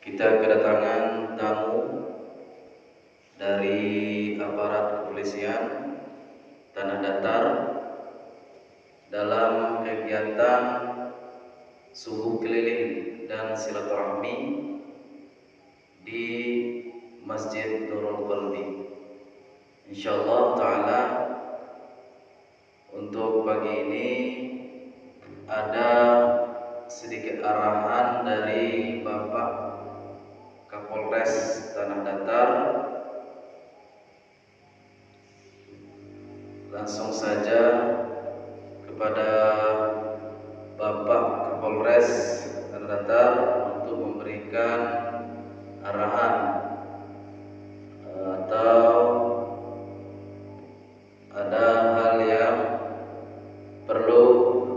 Kita kedatangan tamu dari aparat kepolisian Tanah Datar dalam kegiatan subuh keliling dan silaturahmi di Masjid Nurul Qalbi. Insyaallah taala untuk pagi ini ada sedikit arahan dari Bapak Kapolres Tanah Datar. Langsung saja kepada Bapak Kapolres Tanah Datar untuk memberikan arahan atau ada hal yang perlu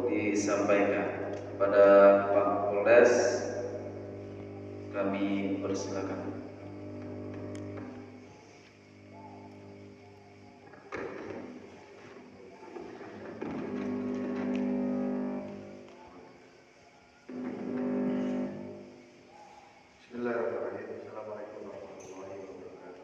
disampaikan kepada Pak Kapolres. Kami persilakan. Bismillahirrahmanirrahim. Assalamualaikum warahmatullahi wabarakatuh.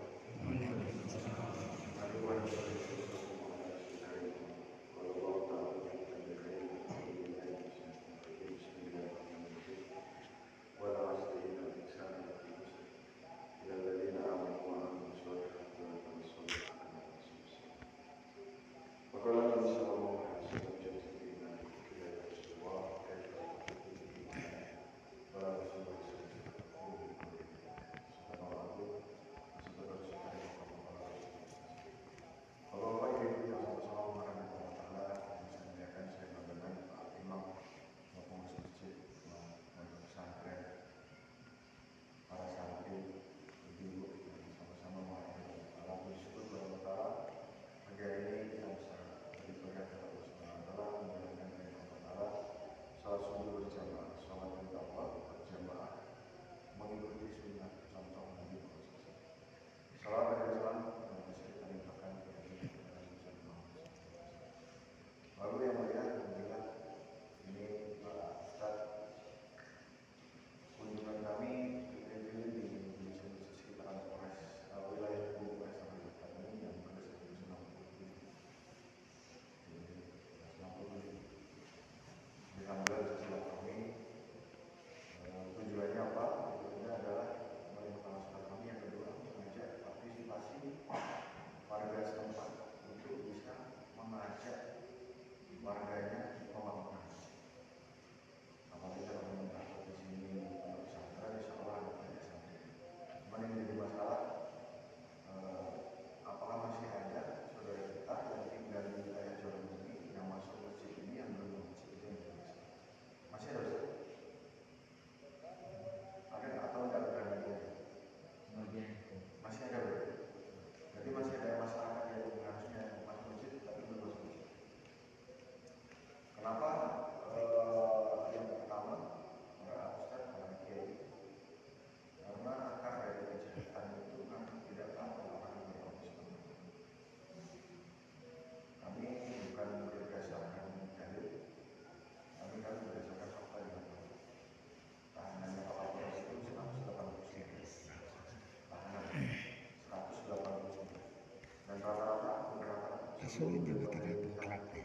Sulit juga tergantung kelatnya.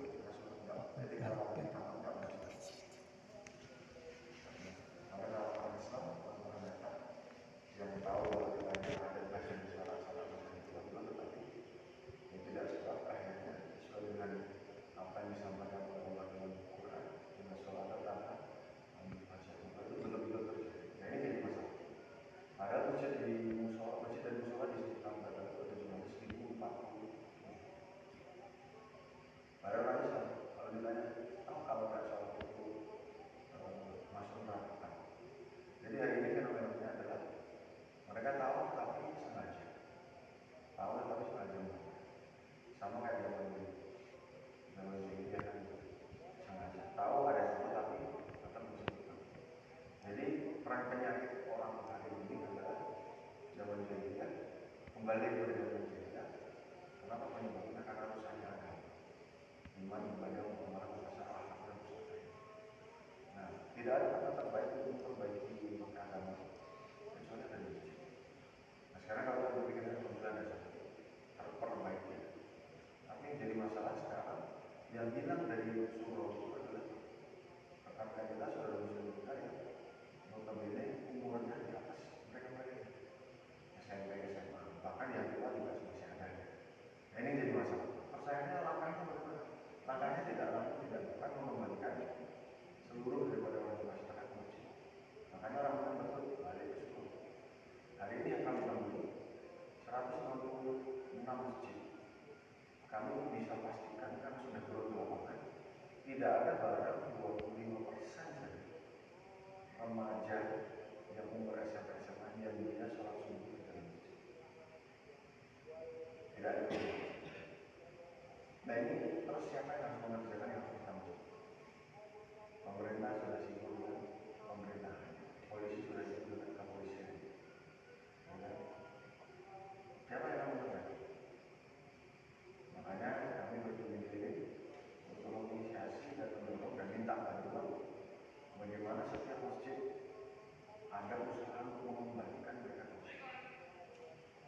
tidak ada barang 25% saja remaja yang umur SMP SMA yang dia sholat subuh di dalam masjid. Tidak ada. Nah ini terus siapa yang harus mengerjakan yang harus bertanggung jawab? Pemerintah sudah sibuk dengan pemerintahan, polisi sudah sibuk dengan kepolisian. Siapa yang akan mengerjakan? Makanya kami berkeliling-keliling untuk menginisiasi dan mendorong dan minta bantuan bagaimana setiap masjid ada usaha untuk mengembalikan mereka ke masjid.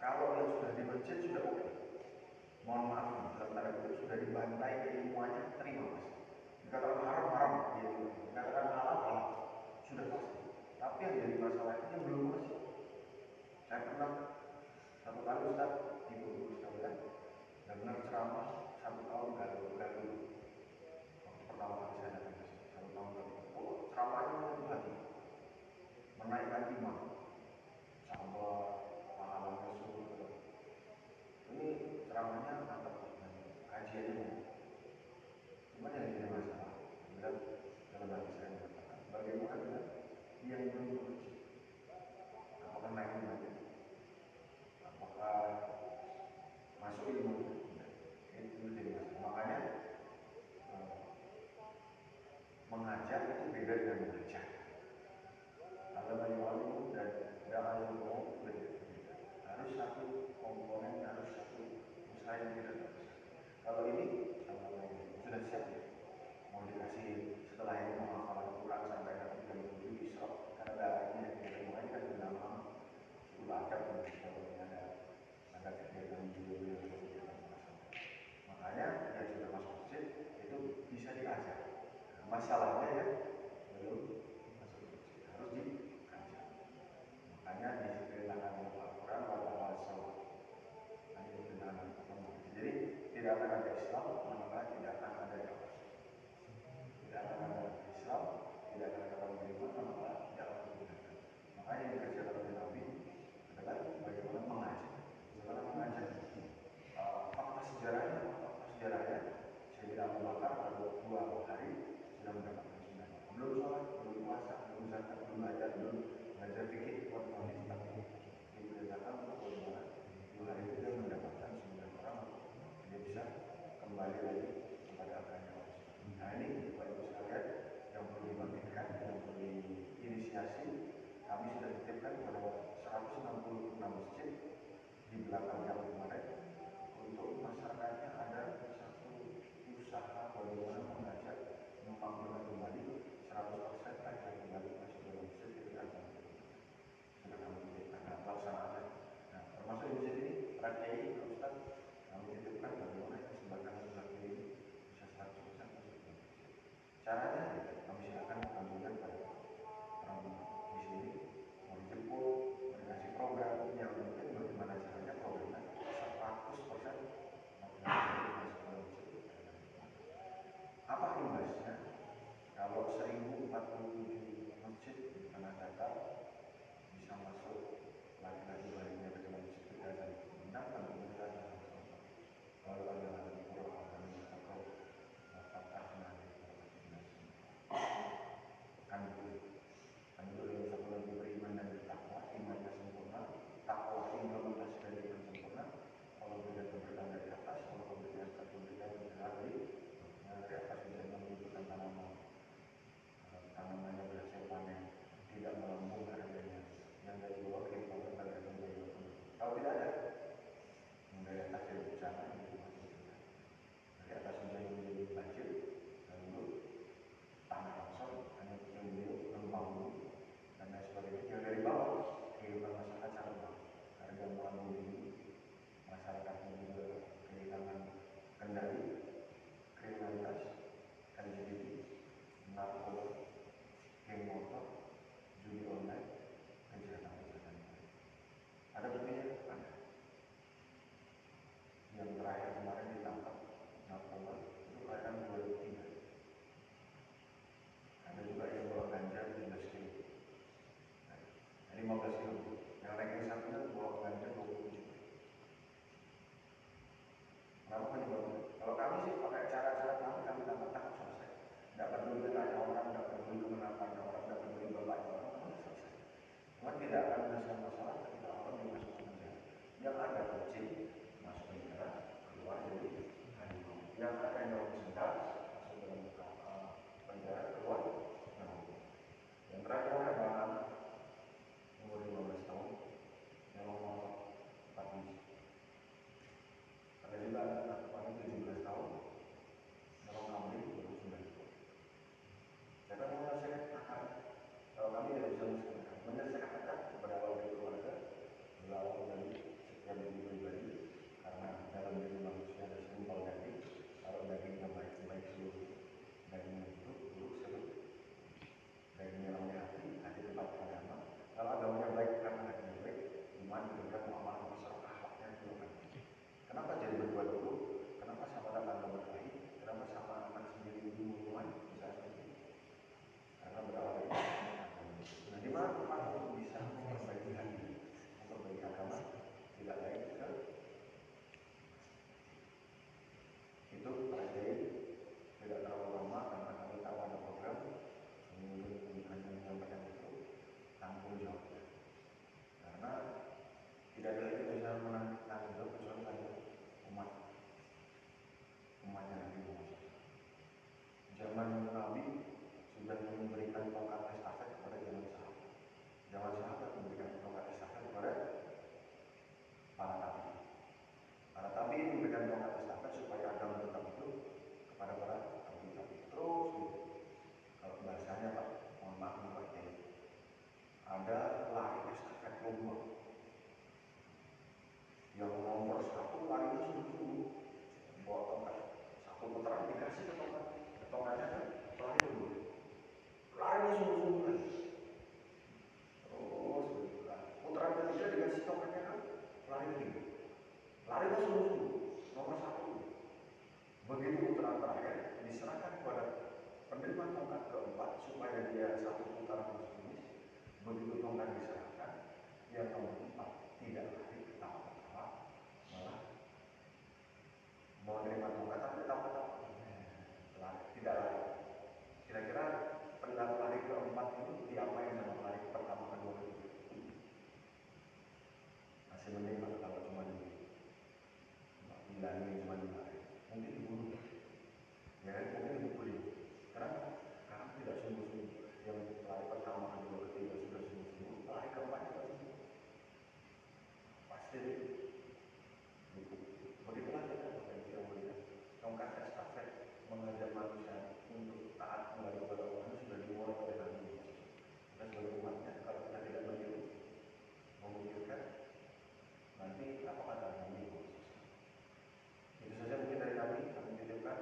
Kalau yang sudah di masjid sudah oke. Mohon maaf, dalam tanda kutip sudah dibantai keilmuannya, terima mas. Dikatakan haram, haram, dia juga. Dikatakan halal, halal, sudah pasti. Tapi yang jadi masalah ini yang belum masuk. Saya pernah satu kali Ustaz, ibu-ibu sekalian, benar ceramah 1 tahun gagal. Waktu pertama kali saya datang ke sini, 1 tahun gagal. Oh, ceramahnya menyentuh hati, menaikkan iman, sahabat, pahalanya surga. Ini ceramahnya mantap, kajiannya. Cuma yang jadi masalah, dalam hati saya mengatakan, bagaimana dengan yang belum bekerja? Apakah naik imannya? Apakah masuk ilmu? Itu jadi masalah. Makanya mengajar itu beda dengan mengajar. Ada banyak ilmu dan ilmu berbeda. Harus satu komponen, harus satu usaha yang tidak bagus. Kalau ini sudah siap ya, mau dikasih setelah ini mau hafalan Quran sampai nanti 37 Isra, karena darahnya yang mulai kan sudah lama, sudah ada ada kegiatan video kegiatan. Makanya yang sudah masuk masjid itu bisa diajar. Masalahnya ya belum masuk masjid, harus diajar. Makanya diperintahkan Al-Quran pada bahasa. Jadi tidak akan ada Islam, maka tidak akan ada dakwah. Tidak akan ada Islam, tidak akan ada beriman, maka tidak akan digunakan. Makanya yang dikerjakan oleh Nabi adalah bagaimana mengajar. Setelah mengajar, fakta sejarahnya, Sayyidina Abu Bakar pada 2 hari sudah mendapatkan sunnah. Belum sholat, belum puasa, belum zakat, belum belajar, belum belajar fikih, buat tapi diperintahkan untuk bagaimana 2 hari itu dia mendapatkan 9 orang, dia bisa kembali lagi kepada agama Allah. Nah ini Bapak Ibu sekalian yang perlu dibangkitkan, yang perlu diinisiasi. Kami sudah titipkan kepada 166 masjid di belakang yang kemarin untuk masyarakatnya ada satu usaha bagaimana mengajak memakmurkan kembali 100% ajak kembali masuk dalam masjid itu akan sudah kami titipkan pelaksanaannya. Nah termasuk di masjid ini Rakyai Ustaz kami titipkan bagaimana sebagian laki ini bisa 100% masuk dalam masjid. Caranya kami silakan ambilkan pada orang di sini mau dijemput, dikasih program yang mungkin bagaimana caranya programnya 100% apa imbasnya kalau 1047 masjid di tanah datar bisa masuk lagi-lagi baliknya ke dalam masjid kita dan menggunakan pemerintah dalam kalau ada lagi Quran atau Fatah nanti kan itu yang satu lagi beriman dan bertakwa, imannya sempurna, takwa implementasikan dengan sempurna. Kalau berikan pemberitaan dari atas, kalau pemberitaan dari atas bisa menunjukkan tanamannya berhasil panen, tidak melambung harganya, yang dari bawah kehidupan pada yang dari bawah. Kalau tidak ada, dari atas jadi bencana, dari atas hujan menjadi banjir, lalu tanah longsor, hanya beliau membangun dan lain sebagainya. Yang dari bawah kehidupan masyarakat sangat bawah, harga melambung tinggi, masyarakatnya juga kehilangan kendali, kriminalitas, LGBT, narkoba, geng motor, judi online, kejahatan. Ada buktinya? Ada. Yang terakhir kemarin ditangkap narkoba itu kelahiran 2003. Ada juga yang bawa ganja 17 kilo. Nah, 15 kilo. Yang ranking 1 bawa ganja 27. Kenapa penyebabnya? Kalau kami sih pakai cara-cara kami tangkap selesai. tidak akan menyelesaikan masalah ketika orang dimasukkan penjara. Yang ada kucing masuk penjara, keluar jadi harimau. Yang ada yang sendat masuk dalam penjara, keluar harimau. Yang terakhir ada anak umur 15 tahun yang mau tapi ada juga anak paling 17 tahun yang mau ngambil baru 9 tahun. Saya mau menyelesaikan akar. Kalau kami tidak bisa menyelesaikan akar berawal dari keluarga, berawal dari setiap diri pribadi, karena dalam diri manusia ada setimpal daging. Kalau dagingnya baik-baik seluruh dagingnya buruk seluruh dagingnya namanya hati tempat agama. Kalau agamanya baik karena hatinya baik, iman juga muamalah besar akhlaknya juga baik. Kenapa jadi berdua dulu? Kenapa sama tetangga berkelahi? Kenapa sama anak sendiri bunuh-bunuhan? Bisa seperti itu. Karena berawal dari nah, di mana tempat untuk bisa memperbaiki hati, memperbaiki agama, tidak lain ke itu para kiai tidak terlalu lama karena kami tahu ada program kemudian hanya menyampaikan itu tanggung jawabnya. Karena tidak ada lagi bisa menanggung tanggung jawab kecuali pada umatnya Nabi Muhammad. Zaman Nabi sudah memberikan tongkat estafet kepada zaman sahabat. Zaman sahabat memberikan tongkat estafet kepada para tabi. Para tabi memberikan tongkat estafet supaya agama tetap hidup kepada para tabi. Terus gitu. Kalau bahasanya Pak, mohon maaf Pak Kiai, ada lari estafet lomba. Yang nomor 1 larinya sungguh-sungguh, bawa tongkat 1 putaran dikasih ke tongkatnya kan, lari dulu. Larinya sungguh-sungguh kan. Terus putaran ketiga dikasih tongkatnya kan, lari lagi. Larinya sungguh-sungguh, nomor 1. Begitu putaran terakhir diserahkan kepada penerima tongkat keempat supaya dia 1 putaran masuk finish. Begitu tongkat diserahkan, yang nomor 4 tidak lari ketawa-ketawa, malah mau menerima tongkat tapi ketawa-ketawa, tidak lari. Kira-kira pelari keempat itu diapain sama pelari pertama, kedua, ketiga? Masih mending kalau cuma bilangin cuma dilari, mungkin dibunuh. Ya kan, mungkin dibunuh. Kenapa? Karena tidak sungguh-sungguh. Yang pelari pertama, kedua, ketiga sudah sungguh-sungguh, pelari keempat juga sungguh. Pasti begitulah kita yang melihat tongkat estafet mengajak manusia untuk taat kepada Allah sudah dimulai oleh Nabi. Kita sebagai umatnya, kalau kita tidak meniru, memikirkan nanti apa kata Nabi. Itu saja mungkin dari kami titipkan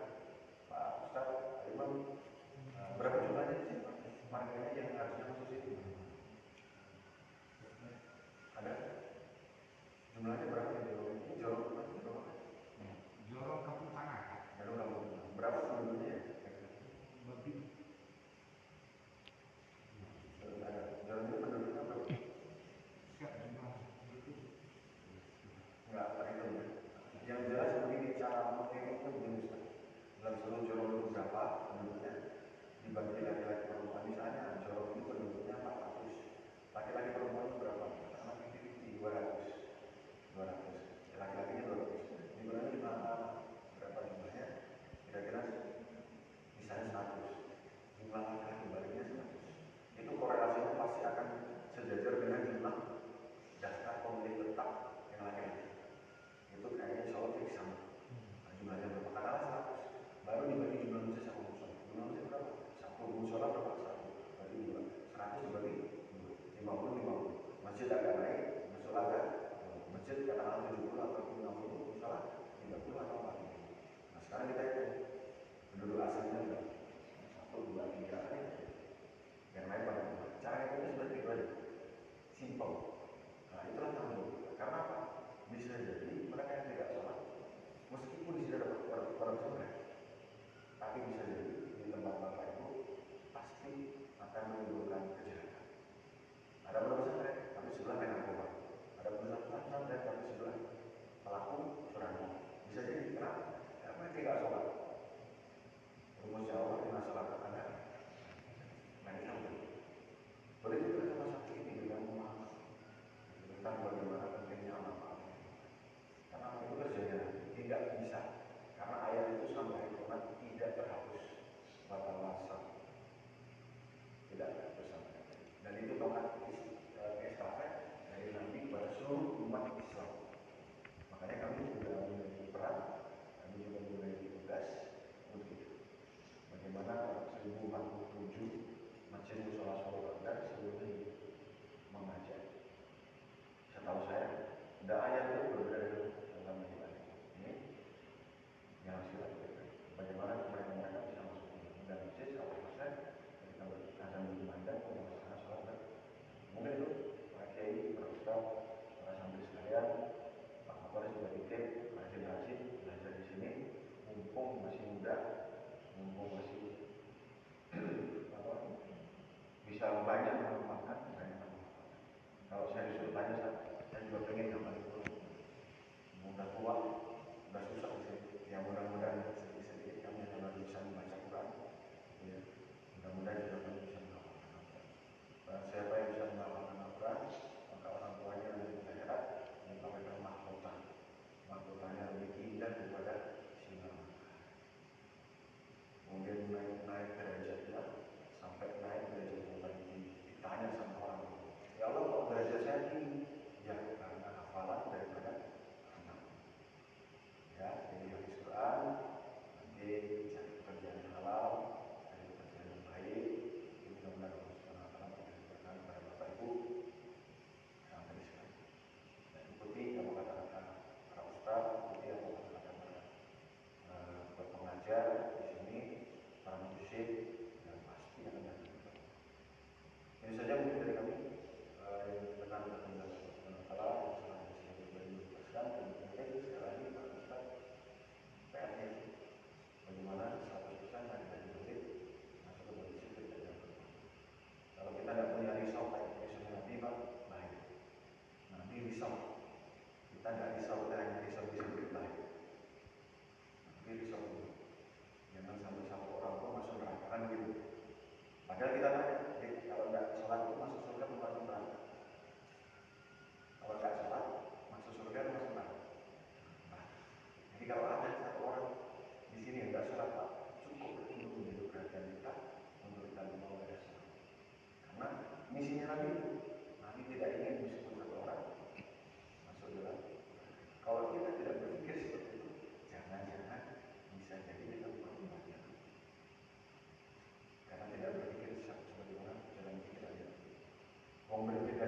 Pak Ustaz, Pak Imam. Berapa jumlahnya sih marganya yang harusnya masuk sini? Ada? Jumlahnya berapa di Jorong? Ini Jorong apa? Jorong Kampung Tengah. Jorong Kampung Tengah. Berapa penduduknya? Lebih. Ada. Jorong ini penduduknya berapa? Enggak terhitung ya. Yang jelas begini, cara menghitungnya begini Ustaz. Dalam seluruh Jorong itu berapa penduduknya? Dibagi laki-laki perempuan. Misalnya Jorong itu penduduknya 400. Laki-laki perempuan itu berapa? Karena 200. Laki-lakinya 200. Dibagi berapa jumlahnya? Kira-kira misalnya 100. Jumlah laki-laki baliknya 100. Itu korelasinya pasti akan sejajar dengan jumlah daftar pemilih tetap yang laki-laki. Itu kayaknya insya Allah fix sama. Nah, jumlahnya berapa? Katakanlah 100. Baru dibagi jumlah musuh sama musuh. Jumlah musuh berapa? 1. Musuh berapa? 1. Berarti 2. 100 dibagi 2. 50. Masjid agak naik, musuh agak. Masjid katakanlah 70 atau 50, musuh 30 atau 40. Nah sekarang kita hitung penduduk aslinya berapa? 1, 2, 3 kan itu. Yang lain pada rumah. Cara hitungnya seperti itu aja. Simple. Nah itulah tanggung. Karena apa? Bisa jadi mereka yang tidak sholat, meskipun di sini ada orang sholat, tapi bisa jadi di tempat bapak itu pasti akan menimbulkan kejahatan. Ada orang pesantren, tapi sebelah main narkoba. Ada pesantren, tapi sebelah pelaku curanmor. Bisa jadi kenapa? Karena tidak sholat. Rumusnya Allah di masyarakat ada. Nah ini boleh juga sama satu ini dengan memahami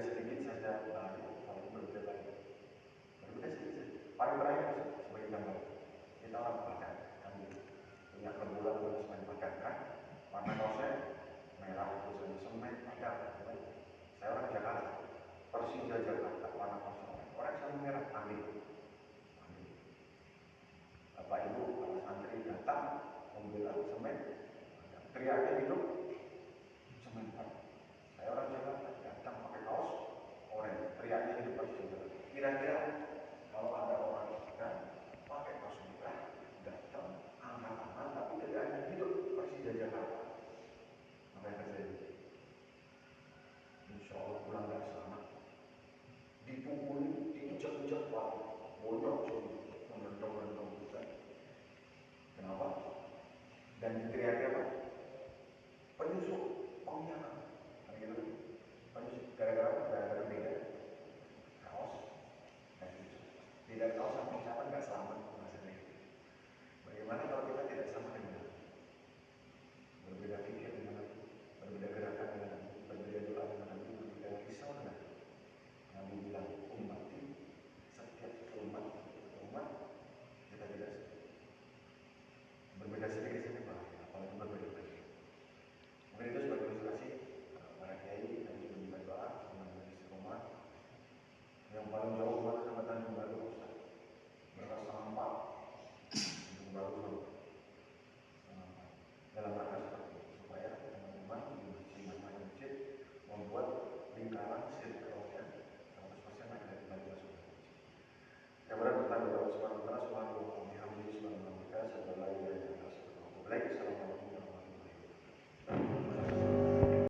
sedikit saja kalau berbeda lagi. Berbeda sedikit saja. Paling terakhir sebagai gambar. Kita orang pakai, punya rembulan terus main pakai kan? Warna kaosnya merah terus ada semen pakai. Saya orang Jakarta, Persija Jakarta, warna kaosnya orang sama merah ambil. Bapak Ibu para santri datang membela semen, teriaknya gitu, semen Pak. Saya orang Jakarta datang pakai kaos oranye, teriaknya gitu Persija. Kira-kira kalau ada orang kan pakai kaos merah datang angkat tangan tapi teriaknya gitu Persija Jakarta, apa yang terjadi? Insya Allah pulang dari sana dipukuli, diinjak-injak Pak, bonyok menentang-menentang kita. Kenapa? Dan diteriaki apa? Penyusup, pengkhianat. Kan gitu? Penyusup. Gara-gara apa? Gara-gara beda kaos dan penyusup. Beda kaos